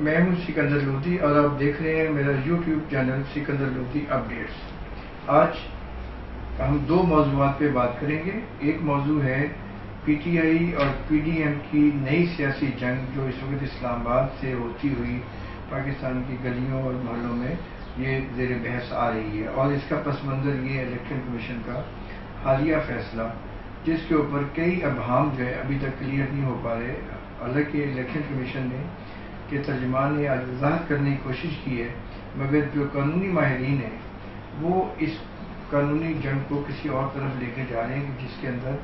میں ہوں سکندر لودھی اور آپ دیکھ رہے ہیں میرا YouTube channel Sikandar Lodhi updates. آج ہم دو موضوعات پہ بات کریں گے۔ ایک موضوع ہے پی ٹی آئی اور پی ڈی ایم کی نئی سیاسی جنگ جو اس وقت اسلام آباد سے ہوتی ہوئی پاکستان کی گلیوں اور محلوں میں یہ زیر بحث آ رہی ہے، اور اس کا پس منظر یہ الیکشن کمیشن کا حالیہ فیصلہ جس کے اوپر کئی ابہام جو ہے ابھی تک کلیئر نہیں ہو پا رہے۔ حالانکہ الیکشن کمیشن نے کے ترجمان نے آج وضاحت کرنے کی کوشش کی ہے، مگر جو قانونی ماہرین ہیں وہ اس قانونی جنگ کو کسی اور طرف لے کے جا رہے ہیں جس کے اندر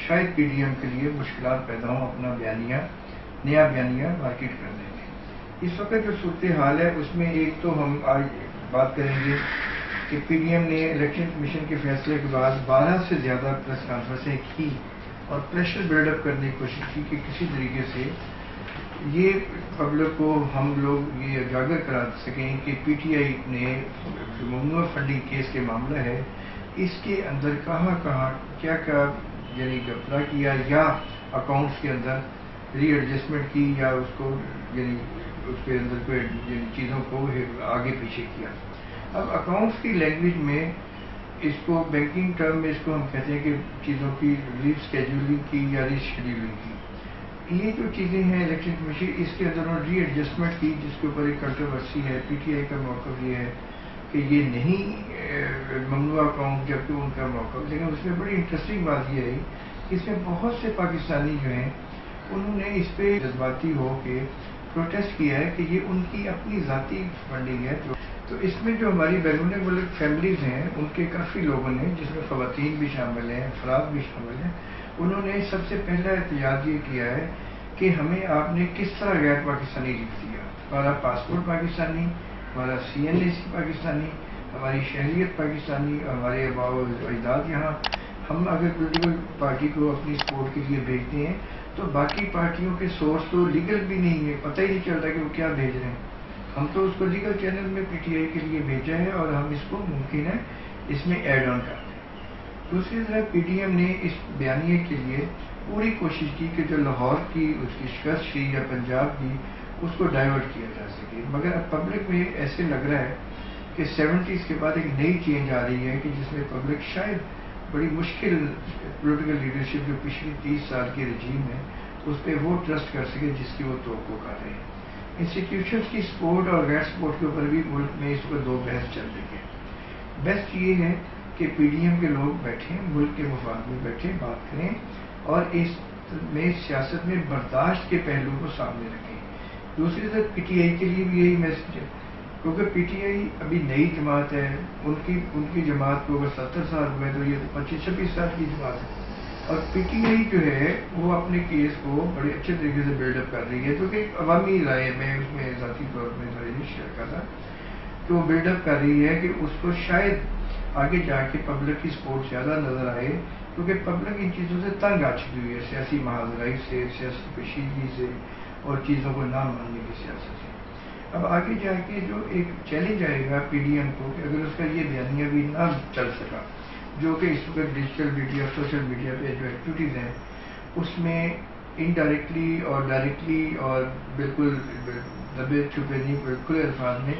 شاید پی ڈی ایم کے لیے مشکلات پیدا ہوں اپنا نیا بیانیہ مارکیٹ کرنے میں۔ اس وقت جو صورتحال ہے اس میں ایک تو ہم آج بات کریں گے کہ پی ڈی ایم نے الیکشن کمیشن کے فیصلے کے بعد 12 سے زیادہ پریس کانفرنسیں کی اور پریشر بلڈ اپ کرنے کی کوشش کی کہ کسی طریقے سے یہ پبلک کو ہم لوگ یہ اجاگر کرا سکیں کہ پی ٹی آئی نے جو ممنوع فنڈنگ کیس کے معاملہ ہے اس کے اندر کہاں کیا یعنی گپلا کیا یا اکاؤنٹس کے اندر ری ایڈجسٹمنٹ کی یا اس کو یعنی اس کے اندر کوئی چیزوں کو آگے پیچھے کیا۔ اب اکاؤنٹس کی لینگویج میں اس کو بینکنگ ٹرم میں اس کو ہم کہتے ہیں کہ چیزوں کی ری اسکیڈولنگ کی یا ری شیڈولنگ کی۔ یہ جو چیزیں ہیں الیکشن کمیشن اس کے اندر ری ایڈجسٹمنٹ کی جس کے اوپر ایک کنٹروورسی ہے۔ پی ٹی آئی کا موقف یہ ہے کہ یہ نہیں ممنوع اکاؤنٹ جبکہ ان کا موقف، لیکن اس میں بڑی انٹرسٹنگ بات یہ ہے کہ اس میں بہت سے پاکستانی جو ہیں انہوں نے اس پہ جذباتی ہو کے پروٹیسٹ کیا ہے کہ یہ ان کی اپنی ذاتی فنڈنگ ہے۔ تو اس میں جو ہماری بیرون ملک فیملیز ہیں ان کے کافی لوگوں نے، جس میں خواتین بھی شامل ہیں، افراد بھی شامل ہیں، انہوں نے سب سے پہلا احتجاج یہ کیا ہے کہ ہمیں آپ نے کس طرح غیر پاکستانی لکھ دیا۔ ہمارا پاسپورٹ پاکستانی، ہمارا سی این اے سی پاکستانی، ہماری شہریت پاکستانی اور ہمارے آباء و اجداد یہاں۔ ہم اگر پولیٹیکل پارٹی کو اپنی سپورٹ کے لیے بھیجتے ہیں تو باقی پارٹیوں کے سورس تو لیگل بھی نہیں ہے، پتہ ہی نہیں چلتا کہ وہ کیا بھیج رہے ہیں۔ ہم تو اس کو لیگل چینل میں پی ٹی آئی کے لیے بھیجا ہے اور ہم اس کو ممکن ہے اس میں ایڈ آن کرتے ہیں۔ دوسری طرف پی ٹی ایم نے اس بیانیے کے لیے پوری کوشش کی کہ جو لاہور کی اس کی شکست تھی یا پنجاب کی اس کو ڈائیورٹ کیا جا سکے، مگر اب پبلک میں ایسے لگ رہا ہے کہ 70s کے بعد ایک نئی چینج آ رہی ہے کہ جس میں پبلک شاید بڑی مشکل پولیٹیکل لیڈرشپ جو پچھلی 30 سال کی رجیم ہے اس پہ وہ ٹرسٹ کر سکے جس کی وہ توقع کر رہے ہیں۔ انسٹیٹیوشنز کی سپورٹ اور غیر سپورٹ کے اوپر بھی ملک میں اس وقت دو بحث چل رہی ہے۔ بیسٹ یہ ہے کہ پی ڈی ایم کے لوگ بیٹھیں، ملک کے مفاد میں بیٹھیں، بات کریں اور اس میں سیاست میں برداشت کے پہلو کو سامنے رکھیں۔ دوسری طرف پی ٹی آئی کے لیے بھی یہی میسج ہے، کیونکہ پی ٹی آئی ابھی نئی جماعت ہے، ان کی جماعت کو اگر 70 سال ہوئے تو یہ 25-26 سال کی جماعت ہے، اور پی ٹی آئی جو ہے وہ اپنے کیس کو بڑے اچھے طریقے سے بلڈ اپ کر رہی ہے، جو کہ عوامی رائے میں اس میں ذاتی طور پہ شیئر کر رہا کہ وہ بلڈ اپ کر رہی ہے کہ اس کو شاید آگے جا کے پبلک کی سپورٹ زیادہ نظر آئے، کیونکہ پبلک ان چیزوں سے تنگ آ چکی ہوئی ہے، سیاسی محاذرائی سے، سیاسی کشیدگی سے اور چیزوں کو نہ ماننے کی سیاست سے۔ اب آگے جا کے جو ایک چیلنج آئے گا پی ڈی ایم کو کہ اگر اس کا یہ بیانیہ بھی نہ چل سکا، جو کہ اس وقت ڈیجیٹل میڈیا، سوشل میڈیا پہ جو ایکٹیویٹیز ہیں اس میں انڈائریکٹلی اور ڈائریکٹلی اور بالکل دبے چھپے نہیں بالکل الفاظ میں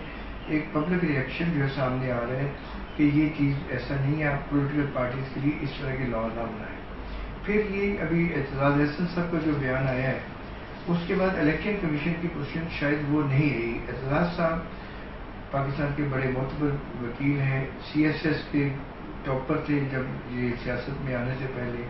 ایک پبلک ریئیکشن جو ہے سامنے آ رہا ہے کہ یہ چیز ایسا نہیں ہے، آپ پولیٹیکل پارٹیز کے لیے اس طرح کے لا نہ بنائیں۔ پھر یہ ابھی اعتزاز احسن صاحب کا جو بیان آیا ہے اس کے بعد الیکشن کمیشن کی پوزیشن شاید وہ نہیں رہی۔ اعتزاز صاحب پاکستان کے بڑے معتبر وکیل ہیں، سی ایس ایس کے ٹاپر تھے جب یہ سیاست میں آنے سے پہلے،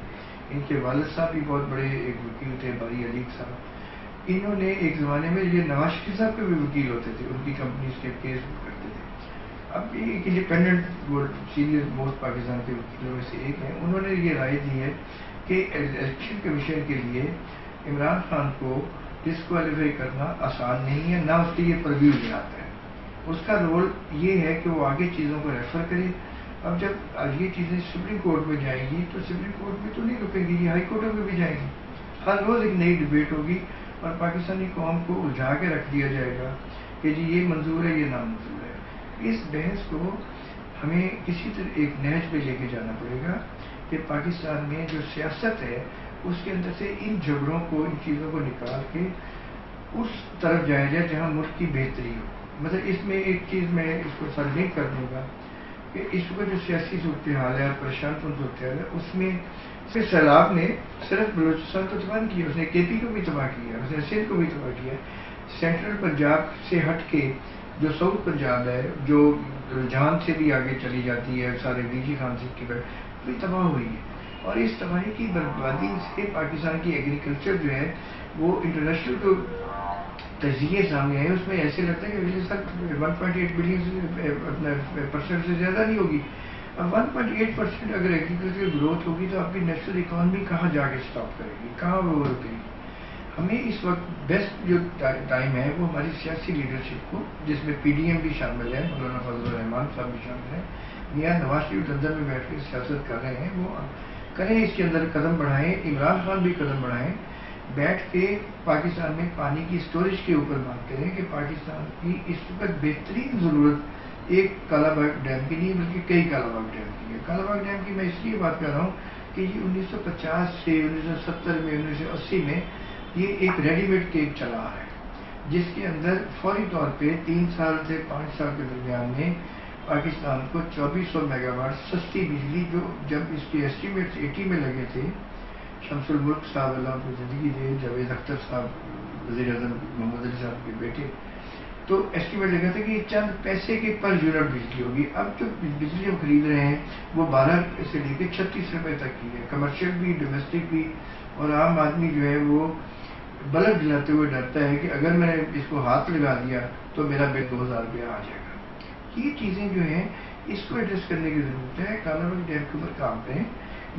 ان کے والد صاحب بھی بہت بڑے ایک وکیل تھے، باری علیق صاحب۔ انہوں نے ایک زمانے میں یہ نواز شریف صاحب کے بھی وکیل ہوتے تھے، ان کی کمپنیز کے کیس کرتے تھے۔ اب یہ ایک انڈیپینڈنٹ وہ سینئر موسٹ پاکستان کے وکیلوں میں سے ایک ہیں، انہوں نے یہ رائے دی ہے کہ الیکشن کمیشن کے لیے عمران خان کو ڈسکوالیفائی کرنا آسان نہیں ہے، نہ اس کے یہ پرویو میں آتا ہے۔ اس کا رول یہ ہے کہ وہ آگے چیزوں کو ریفر کرے۔ اب جب یہ چیزیں سپریم کورٹ میں جائیں گی تو سپریم کورٹ میں تو نہیں رکیں گی، یہ ہائی کورٹوں میں بھی جائیں گی، ہر روز ایک نئی ڈبیٹ ہوگی اور پاکستانی قوم کو الجھا کے رکھ دیا جائے گا کہ جی یہ منظور ہے، یہ نامنظور ہے۔ اس بحث کو ہمیں کسی طرح ایک نہج پہ لے کے جانا پڑے گا کہ پاکستان میں جو سیاست ہے اس کے اندر سے ان جھگڑوں کو، ان چیزوں کو نکال کے اس طرف جایا جائے جہاں ملک کی بہتری ہو. مطلب اس میں ایک چیز میں اس کو سر لنک کر دوں گا کہ اس وقت جو سیاسی صورتحال ہے اور پریشان کن صورتحال ہے اس میں صرف سیلاب نے صرف بلوچستان کو تباہ کیا، اس نے کے پی کو بھی تباہ کیا، اس نے سندھ کو بھی تباہ کیا. سینٹرل پنجاب سے ہٹ کے جو ساؤتھ پنجاب ہے جو رجحان سے بھی آگے چلی جاتی ہے سارے ویجی خان سے کی بھی تباہ ہوئی ہے. اور اس تباہی کی بربادی سے پاکستان کی ایگریکلچر جو ہے وہ انٹرنیشنل کو تجزیے سامنے آئے. اس میں ایسے لگتا ہے کہ اگلے سال 1.8 بلین پرسنٹ سے زیادہ نہیں ہوگی. اب 1.8% اگر ایگریکلچر گروتھ ہوگی تو آپ کی نیشنل اکانومی کہاں جا کے اسٹاپ کرے گی، کہاں وہ رکے گی. ہمیں اس وقت بیسٹ جو ٹائم ہے وہ ہماری سیاسی لیڈرشپ کو، جس میں پی ڈی ایم بھی شامل ہے، مولانا فضل الرحمان صاحب بھی شامل ہیں، میاں نواز شریف لندن میں بیٹھ کے سیاست کر رہے ہیں، وہ کریں، اس کے اندر قدم بڑھائیں. عمران خان بھی قدم بڑھائیں، بیٹھ کے پاکستان میں پانی کی اسٹوریج کے اوپر بات کریں کہ پاکستان کی اس وقت بہترین ضرورت ایک کالا باغ ڈیم کی نہیں بلکہ کئی کالا باغ ڈیم کی ہے. کالا باغ ڈیم کی میں اس لیے بات کر رہا ہوں کہ یہ 1950 سے 1970 میں 1980 میں یہ ایک ریڈی میڈ کیک چلا آ رہا ہے جس کے اندر فوری طور پہ 3 سال سے 5 سال کے درمیان میں پاکستان کو 2400 میگا واٹ سستی بجلی، جو جب اس کے ایسٹیمیٹس 80 میں لگے تھے، شمس الملک صاحب اللہ کو زندگی دے، جاوید اختر صاحب وزیر اعظم محمد علی صاحب کے بیٹے، تو ایسٹیمیٹ لگا تھا کہ یہ چند پیسے کے پر یونٹ بجلی ہوگی. اب جو بجلی ہم خرید رہے ہیں وہ 12 سے لے کے 36 روپے تک کی ہے، کمرشل بھی، ڈومیسٹک بھی. اور عام آدمی جو ہے وہ بلب جلاتے ہوئے ڈرتا ہے کہ اگر میں نے اس کو ہاتھ لگا دیا تو میرا بل 2000 روپیہ آ جائے گا. یہ چیزیں جو ہیں اس کو ایڈریس کرنے کی ضرورت ہے. کالا باغ ڈیم کے اوپر کام کریں.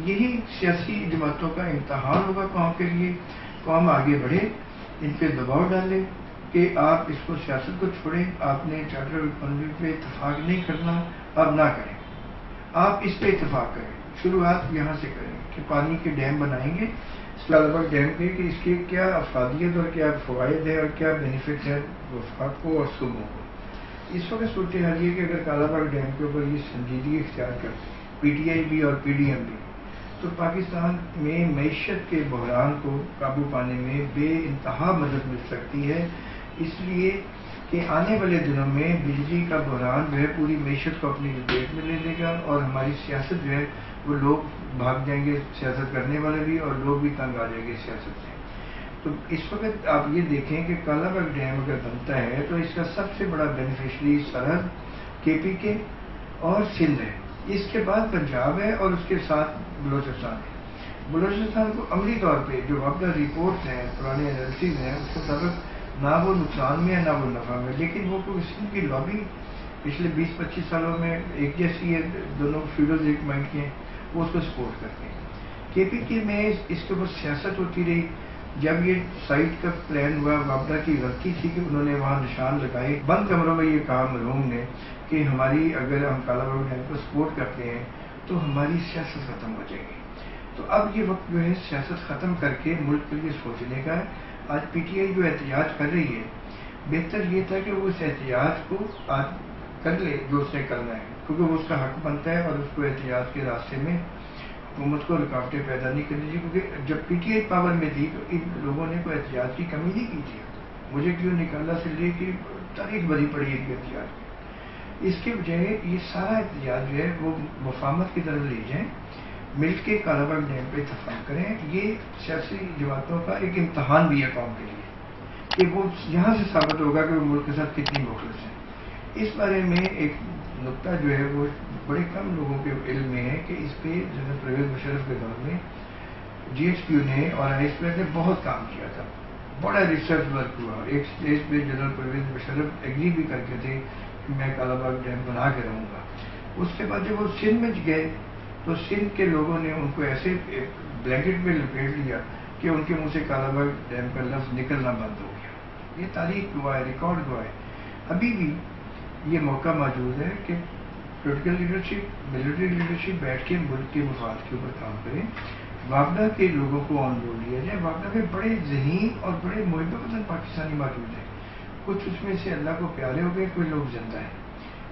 یہی سیاسی جماعتوں کا امتحان ہوگا قوم کے لیے. قوم آگے بڑھے، ان پہ دباؤ ڈالے کہ آپ اس کو سیاست کو چھوڑیں. آپ نے چارٹر اکانومی پہ اتفاق نہیں کرنا، اب نہ کریں. آپ اس پہ اتفاق کریں، شروعات یہاں سے کریں کہ پانی کے ڈیم بنائیں گے کالا باغ ڈیم کے، کہ اس کی کیا افادیت اور کیا فوائد ہے اور کیا بینیفٹ ہے وفاق کو اور صوبوں کو. اس وقت صورتحال یہ کہ اگر کالا باغ ڈیم کے اوپر یہ سنجیدگی اختیار کرتے پی ٹی آئی بھی اور پی ڈی ایم بھی، تو پاکستان میں معیشت کے بحران کو قابو پانے میں بے انتہا مدد مل سکتی ہے. اس لیے کہ آنے والے دنوں میں بجلی کا بحران جو ہے پوری معیشت کو اپنی لپیٹ میں لے لے گا اور ہماری سیاست جو ہے وہ لوگ بھاگ جائیں گے، سیاست کرنے والے بھی اور لوگ بھی تنگ آ جائیں گے سیاست سے. تو اس وقت آپ یہ دیکھیں کہ کالا باغ ڈیم اگر بنتا ہے تو اس کا سب سے بڑا بینیفیشری سرحد کے پی کے اور سندھ ہے، اس کے بعد پنجاب ہے اور اس کے ساتھ بلوچستان ہے. بلوچستان کو عملی طور پہ جو وابدہ رپورٹس ہیں، پرانے ایجنسیز ہیں، اس کے مطابق نہ وہ نقصان میں ہے نہ وہ نفع میں، لیکن وہ سندھ کی لابی پچھلے 20-25 سالوں میں ایک جیسی ہے، دونوں فیوڈل ایک مائنڈ کے ہیں، وہ اس کو سپورٹ کرتے ہیں. کے پی کے میں اس کے اوپر سیاست ہوتی رہی. جب یہ سائٹ کا پلان ہوا، وابدہ کی غلطی تھی کہ انہوں نے وہاں نشان لگائے. بند کمروں میں یہ کہا مرحوم نے کہ ہماری اگر ہم کالا باغ ڈیم کو سپورٹ کرتے ہیں تو ہماری سیاست ختم ہو جائے گی. تو اب یہ وقت جو ہے سیاست ختم کر کے ملک کے لیے سوچنے کا ہے. آج پی ٹی آئی جو احتجاج کر رہی ہے، بہتر یہ تھا کہ وہ اس احتجاج کو آج کر لے جو اس نے کرنا ہے، کیونکہ وہ اس کا حق بنتا ہے اور اس کو احتجاج کے راستے میں حکومت کو رکاوٹیں پیدا نہیں کرنی چاہیے. کیونکہ جب پی ٹی آئی پاور میں تھی تو ان لوگوں نے کوئی احتجاج کی کمی نہیں کی تھی. مجھے کیوں نکالا سے لے کہ تاریخ بھری پڑی ہے کہ احتجاج کی. اس کے بجائے یہ سارا احتجاج جو ہے وہ مفاہمت کی طرف لے جائیں، مل کے کالا باغ ڈیم پہ اتفاق کریں. یہ سیاسی جماعتوں کا ایک امتحان بھی ہے قوم کے لیے کہ وہ یہاں سے ثابت ہوگا کہ وہ ملک کے ساتھ کتنی مخلص ہیں. اس بارے میں ایک نقطہ جو ہے وہ بڑے کم لوگوں کے علم میں ہے کہ اس پہ جنرل پرویز مشرف کے دور میں جی ایچ کیو نے اور آئی ایس پی نے بہت کام کیا تھا، بڑا ریسرچ ورک ہوا. ایک اسٹیج پہ جنرل پرویز مشرف ایگری بھی کر کے تھے کہ میں کالا باغ ڈیم بنا کے رہوں گا. اس کے بعد جب وہ سندھ میں گئے تو سندھ کے لوگوں نے ان کو ایسے بلینکٹ میں لپیٹ لیا کہ ان کے منہ سے کالا باغ ڈیم کا لفظ نکلنا بند ہو گیا. یہ تاریخ گواہ ہے، ریکارڈ گواہ ہے. ابھی بھی یہ موقع موجود ہے کہ پولیٹیکل لیڈرشپ، ملٹری لیڈرشپ بیٹھ کے ملک کے مفاد کے اوپر کام کریں. وابدہ کے لوگوں کو آن بورڈ لیا جائے. وابدہ میں بڑے ذہین اور بڑے محب وطن پاکستانی موجود ہیں. کچھ اس میں سے اللہ کو پیارے ہو گئے، کوئی لوگ زندہ ہیں.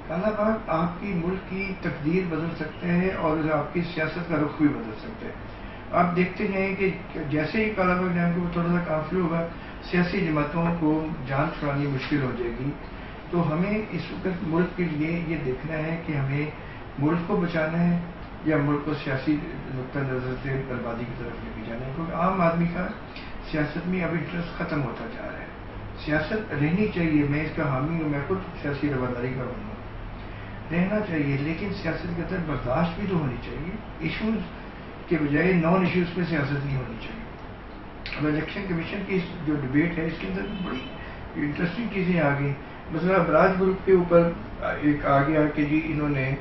کالا باغ آپ کی ملک کی تقدیر بدل سکتے ہیں اور آپ کی سیاست کا رخ بھی بدل سکتے ہیں. آپ دیکھتے ہیں کہ جیسے ہی کالا باغ ڈیم کو تھوڑا سا کام شروع ہوگا سیاسی جماعتوں کو جان چھڑانی مشکل ہو جائے گی. تو ہمیں اس وقت ملک کے لیے یہ دیکھنا ہے کہ ہمیں ملک کو بچانا ہے یا ملک کو سیاسی نقطہ نظر سے بربادی کی طرف لے کے جانا ہے. کیونکہ عام آدمی کا سیاست میں اب انٹرسٹ ختم ہوتا جا رہا ہے. سیاست رہنی چاہیے، میں اس کا حامی ہوں، میں خود سیاسی رواداری کا بنوں، رہنا چاہیے، لیکن سیاست کے اندر برداشت بھی تو ہونی چاہیے. ایشوز کے بجائے نان ایشوز پہ سیاست نہیں ہونی چاہیے. اب الیکشن کمیشن کی جو ڈبیٹ ہے اس کے اندر بڑی انٹرسٹنگ چیزیں آ گئی. مثلا ابراج گروپ کے اوپر ایک آ گیا کہ جی انہوں نے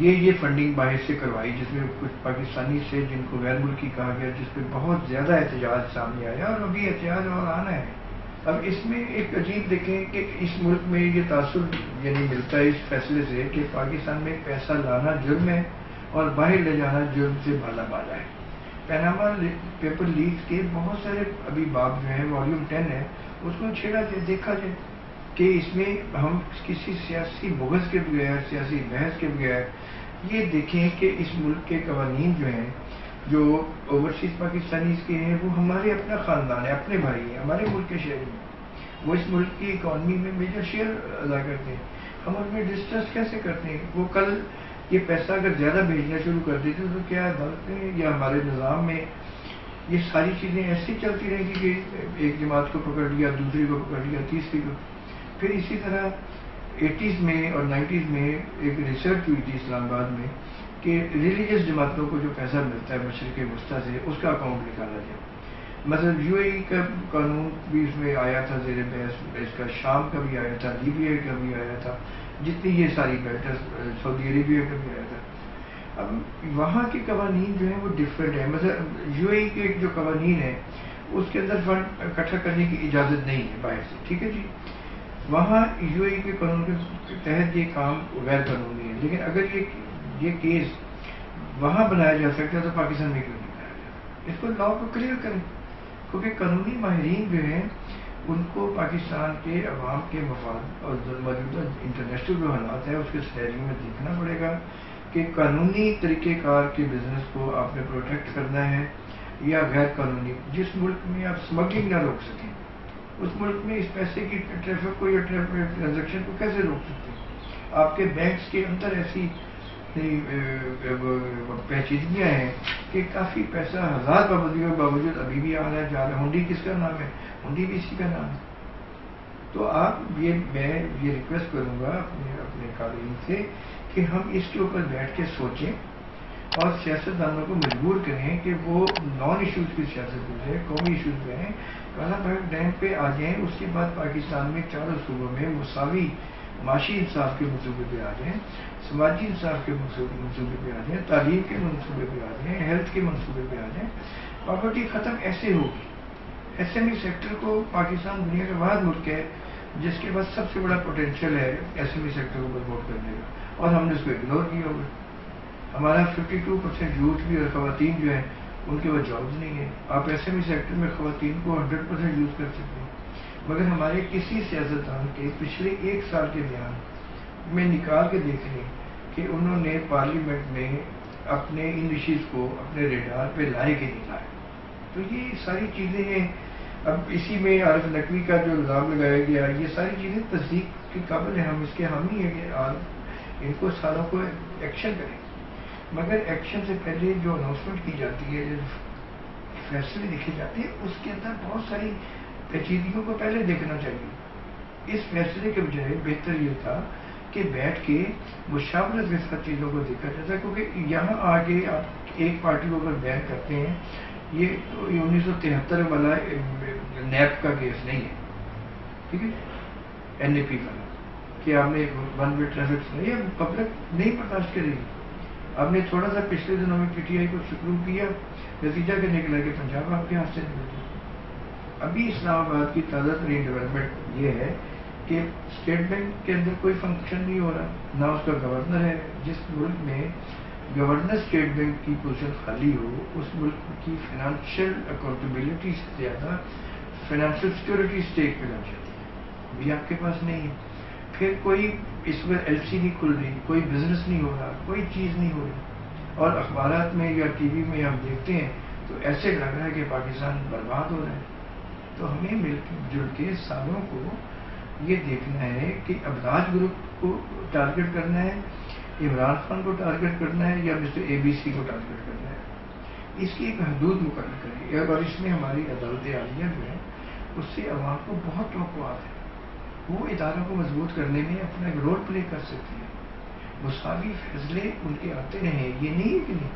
یہ فنڈنگ باہر سے کروائی، جس میں کچھ پاکستانی سے جن کو غیر ملکی کہا گیا، جس پہ بہت زیادہ احتجاج سامنے آیا اور ابھی احتجاج اور آنا ہے. اب اس میں ایک عجیب دیکھیں کہ اس ملک میں یہ تاثر یعنی ملتا ہے اس فیصلے سے کہ پاکستان میں پیسہ لانا جرم ہے اور باہر لے جانا جرم سے بالا بالا ہے. پیناما پیپر لیک کے بہت سارے ابھی باب جو ہیں، والیوم 10 ہے، اس کو چھیڑا جائے، دیکھا جائے کہ اس میں ہم کسی سیاسی بغض کے بغیر، سیاسی بحث کے بغیر یہ دیکھیں کہ اس ملک کے قوانین جو ہیں، جو اوورسیز پاکستانیز کے ہیں، وہ ہمارے اپنا خاندان ہے، اپنے بھائی ہیں، ہمارے ملک کے شہری ہیں، وہ اس ملک کی اکانومی میں میجر شیئر ادا کرتے ہیں. ہم ان میں ڈسکس کیسے کرتے ہیں؟ وہ کل یہ پیسہ اگر زیادہ بھیجنا شروع کر دیتے تو کیا عدالت میں یا ہمارے نظام میں یہ ساری چیزیں ایسی چلتی رہیں گی کہ ایک جماعت کو پکڑ لیا، دوسری کو پکڑ لیا، تیسری کو. پھر اسی طرح 80s میں اور 90s میں ایک ریسرچ ہوئی تھی اسلام آباد میں کہ ریلیجیس جماعتوں کو جو پیسہ ملتا ہے مشرق وسطیٰ سے، اس کا اکاؤنٹ نکالا جائے. مثلا UAE کا قانون بھی اس میں آیا تھا زیر بحث، اس کا شام کا بھی آیا تھا، لیبیا کا بھی آیا تھا، جتنی یہ ساری بیٹر سعودی عربیہ کا بھی آیا تھا. اب وہاں کے قوانین جو ہیں وہ ڈفرینٹ ہیں. مثلا UAE کے جو قوانین ہیں اس کے اندر فنڈ اکٹھا کرنے کی اجازت نہیں ہے باہر سے، ٹھیک ہے جی. وہاں UAE کے قانون کے تحت یہ کام غیر قانونی ہے، لیکن اگر یہ کیس وہاں بنایا جا سکتا ہے تو پاکستان میں کیوں نہیں بنایا جاتا؟ اس کو لا کو کلیئر کریں، کیونکہ قانونی ماہرین جو ہیں ان کو پاکستان کے عوام کے مفاد اور موجودہ انٹرنیشنل جو حالات ہیں اس کے سینریو میں دیکھنا پڑے گا کہ قانونی طریقہ کار کے بزنس کو آپ نے پروٹیکٹ کرنا ہے یا غیر قانونی. جس ملک میں آپ اسمگلنگ نہ روک سکیں اس ملک میں اس پیسے کی ٹریفک کو یا ٹرانزیکشن کو کیسے روک سکتے ہیں؟ آپ کے بینکس کے اندر ایسی پیچیدگیاں ہیں کہ کافی پیسہ ہزار پابندیوں کے باوجود ابھی بھی آ رہا ہے جا رہا ہے. ہنڈی کس کا نام ہے؟ ہنڈی بھی اسی کا نام ہے. تو میں یہ ریکویسٹ کروں گا اپنے قارئین سے کہ ہم اس کے اوپر بیٹھ کے سوچیں اور سیاستدانوں کو مجبور کریں کہ وہ نان ایشوز کی سیاست جو ہے، قومی ایشوز جو ہیں، کالا باغ ڈیم پہ آ جائیں. اس کے بعد پاکستان میں چاروں صوبوں میں مساوی معاشی انصاف کے منصوبے پہ آ جائیں، سماجی انصاف کے منصوبے پہ آ جائیں، تعلیم کے منصوبے پہ آ جائیں، ہیلتھ کے منصوبے پہ آ جائیں. پاورٹی ختم ایسے ہوگی. SME سیکٹر کو پاکستان دنیا کا واحد ملک ہے جس کے پاس سب سے بڑا پوٹینشیل ہے SME سیکٹر کو پروموٹ کرنے کا، اور ہم نے اس کو اگنور کیا ہوگا. ہمارا 52% یوتھ بھی اور خواتین جو ہیں ان کے پاس جابز نہیں ہیں. آپ SME سیکٹر میں خواتین کو 100% یوز کر سکتے ہیں، مگر ہمارے کسی سیاستدان کے پچھلے 1 سال کے بیان میں نکال کے دیکھ لیں کہ انہوں نے پارلیمنٹ میں اپنے ان ایشوز کو اپنے ریڈار پہ لائے کہ نہیں لائے. تو یہ ساری چیزیں ہیں. اب اسی میں عارف نقوی کا جو الزام لگایا گیا، یہ ساری چیزیں تصدیق کے قابل ہیں. ہم اس کے حامی ہیں کہ ان کو ساروں کو ایکشن کریں، مگر ایکشن سے پہلے جو اناؤنسمنٹ کی جاتی ہے، جو فیصلے لکھے جاتے ہیں، اس کے اندر بہت ساری پیچیدگیوں کو پہلے دیکھنا چاہیے. اس فیصلے کے بجائے بہتر یہ تھا کہ بیٹھ کے مشاورت کے ساتھ چیزوں کو دیکھا جاتا ہے. کیونکہ یہاں آگے آپ ایک پارٹی کو اگر بین کرتے ہیں، یہ 1973 والا نیب کا کیس نہیں ہے، ٹھیک ہے، NAP کا، کہ آپ نے ون وے ٹریفک سنا، یہ پبلک نہیں برداشت کرے گی. آپ نے تھوڑا سا پچھلے دنوں میں PTI کو سپرو کیا، نتیجہ کیا نکلا کہ پنجاب آپ کے ہاتھ سے نکل گیا. ابھی اسلام آباد کی تازہ ترین ڈیولپمنٹ یہ ہے کہ اسٹیٹ بینک کے اندر کوئی فنکشن نہیں ہو رہا، نہ اس کا گورنر ہے. جس ملک میں گورنر اسٹیٹ بینک کی پوزیشن خالی ہو، اس ملک کی فائنانشیل اکاؤنٹیبلٹی سے زیادہ فائنانشیل سیکورٹی اسٹیٹ پہ لگ جاتی ہے، بھی آپ کے پاس نہیں ہے. پھر کوئی اس میں LC نہیں کھل رہی، کوئی بزنس نہیں ہو رہا، کوئی چیز نہیں ہو رہی، اور اخبارات میں یا TV میں ہم دیکھتے ہیں تو ایسے لگ رہا ہے کہ پاکستان برباد ہو رہا ہے. تو ہمیں مل جل کے ساروں کو یہ دیکھنا ہے کہ ابراج گروپ کو ٹارگٹ کرنا ہے، عمران خان کو ٹارگٹ کرنا ہے، یا مسٹر اے بی سی کو ٹارگٹ کرنا ہے۔ اس کی ایک حدود مقرر کریں، اور اس میں ہماری عدالت عالیہ جو ہے اس سے عوام کو بہت توقعات ہیں، وہ اداروں کو مضبوط کرنے میں اپنا ایک رول پلے کر سکتی ہے۔ مساوی فیصلے ان کے آتے رہیں، یہ نہیں ہے کہ نہیں،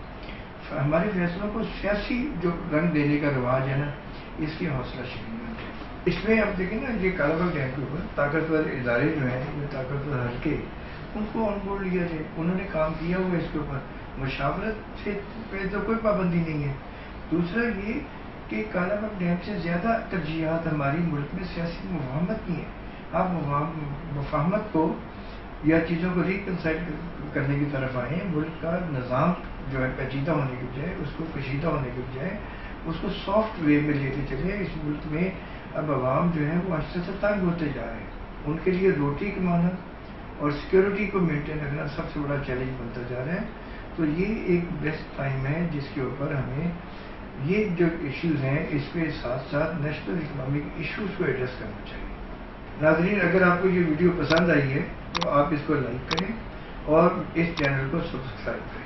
ہمارے فیصلوں کو سیاسی جو رنگ دینے کا رواج ہے نا، اس کی حوصلہ شکنی ہونا چاہیے۔ اس میں آپ دیکھیں نا، یہ کالا باغ ڈیم کے اوپر طاقتور ادارے جو ہیں، جو طاقتور حلقے، ان کو آن بورڈ لیا جائے، انہوں نے کام کیا ہوا اس کے اوپر، مشاورت سے پہ تو کوئی پابندی نہیں ہے۔ دوسرا یہ کہ کالا باغ ڈیم سے زیادہ ترجیحات ہماری ملک میں سیاسی مفاہمت کی ہیں۔ آپ مفاہمت کو یا چیزوں کو ریکنسائل کرنے کی طرف آئیں، ملک کا نظام جو ہے پیچیدہ ہونے کے بجائے اس کو کشیدہ ہونے کے بجائے اس کو سافٹ وے میں لیتے چلے۔ اس ملک میں اب عوام جو ہے وہ آہستہ سے تنگ ہوتے جا رہے ہیں، ان کے لیے روٹی کمانا اور سیکورٹی کو مینٹین رکھنا سب سے بڑا چیلنج بنتا جا رہا ہے۔ تو یہ ایک بیسٹ ٹائم ہے جس کے اوپر ہمیں یہ جو ایشوز ہیں اس کے ساتھ ساتھ نیشنل اکنامک ایشوز کو ایڈریس کرنا چاہیے۔ ناظرین، اگر آپ کو یہ ویڈیو پسند آئی ہے تو آپ اس کو لائک کریں اور اس چینل کو سبسکرائب کریں۔